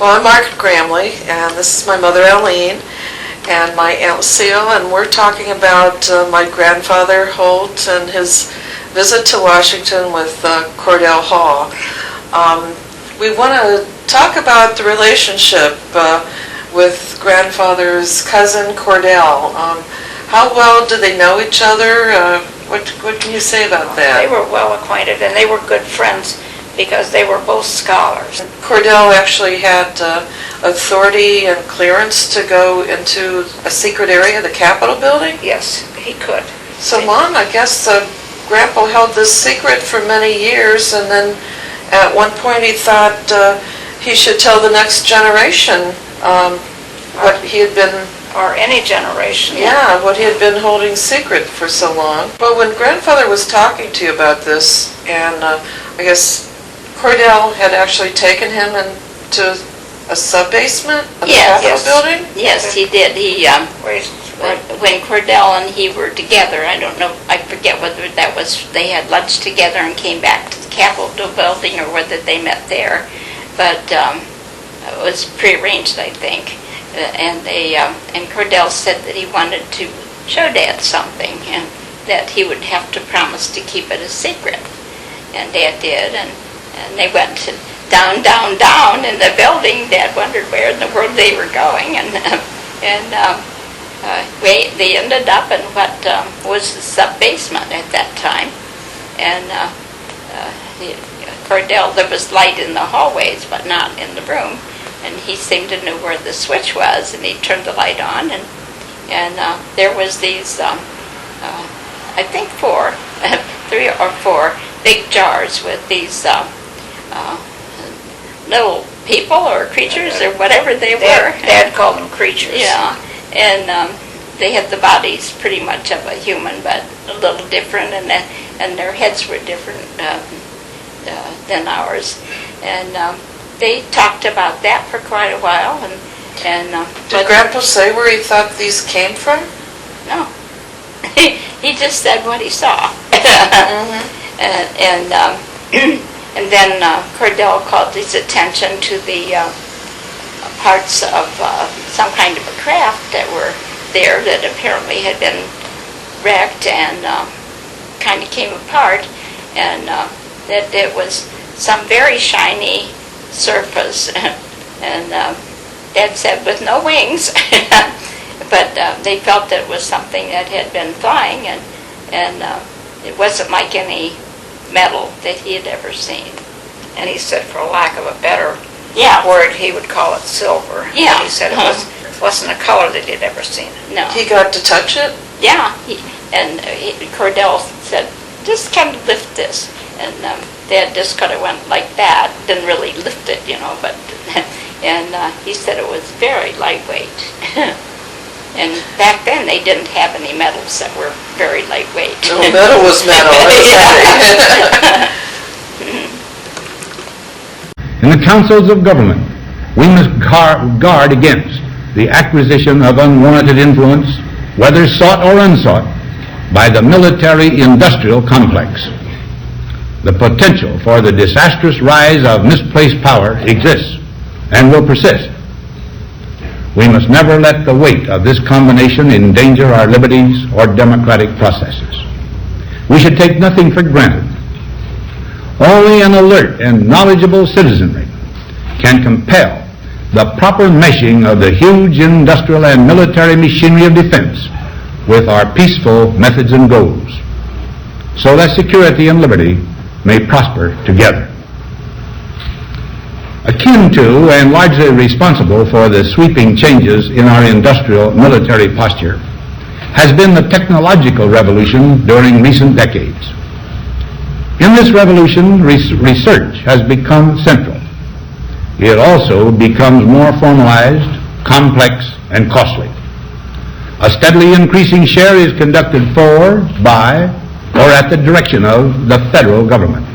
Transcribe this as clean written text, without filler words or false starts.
Well, I'm Margaret Gramley, and this is my mother, Eileen, and my Aunt Lucille, and we're talking about my grandfather, Holt, and his visit to Washington with Cordell Hull. We want to talk about the relationship with grandfather's cousin, Cordell. How well do they know each other? What can you say about that? They were well acquainted, and they were good friends because they were both scholars. Cordell actually had authority and clearance to go into a secret area, the Capitol building? Yes, he could. So, Mom, I guess Grandpa held this secret for many years, and then at one point he thought he should tell the next generation what he had been... Or any generation. Yeah, what he had been holding secret for so long. But when Grandfather was talking to you about this, and I guess Cordell had actually taken him into a sub-basement of the Capitol building? Yes, he did. He when Cordell and he were together, I don't know, I forget whether that was, they had lunch together and came back to the Capitol building or whether they met there. But it was prearranged, I think. And Cordell said that he wanted to show Dad something, and that he would have to promise to keep it a secret. And Dad did, and they went down in the building. Dad wondered where in the world they were going, and they ended up in what was the sub-basement at that time. And Cordell, there was light in the hallways, but not in the room. And he seemed to know where the switch was, and he turned the light on, and there was these, I think 3 or 4 big jars with these little people or creatures or whatever they were. Dad called them creatures. Yeah, and they had the bodies pretty much of a human, but a little different, and their heads were different than ours, and they talked about that for quite a while, and did Grandpa say where he thought these came from? No, he just said what he saw. And then Cordell called his attention to the parts of some kind of a craft that were there that apparently had been wrecked and kind of came apart, and that it was some very shiny surface, and Dad said with no wings, but they felt that it was something that had been flying, and it wasn't like any metal that he had ever seen. And he said, for lack of a better word, he would call it silver. Yeah. And he said it wasn't a color that he'd ever seen. No. He got to touch it? Yeah, Cordell said, just kind of lift this. And Dad just kind of went like that, didn't really lift it, but, and he said it was very lightweight. And back then they didn't have any metals that were very lightweight. No, metal was metal. In the councils of government, we must guard against the acquisition of unwarranted influence, whether sought or unsought, by the military-industrial complex. The potential for the disastrous rise of misplaced power exists and will persist. We must never let the weight of this combination endanger our liberties or democratic processes. We should take nothing for granted. Only an alert and knowledgeable citizenry can compel the proper meshing of the huge industrial and military machinery of defense with our peaceful methods and goals, so that security and liberty may prosper together. Akin to and largely responsible for the sweeping changes in our industrial military posture has been the technological revolution during recent decades. In this revolution, research has become central. It also becomes more formalized, complex, and costly. A steadily increasing share is conducted for, by, or at the direction of the federal government.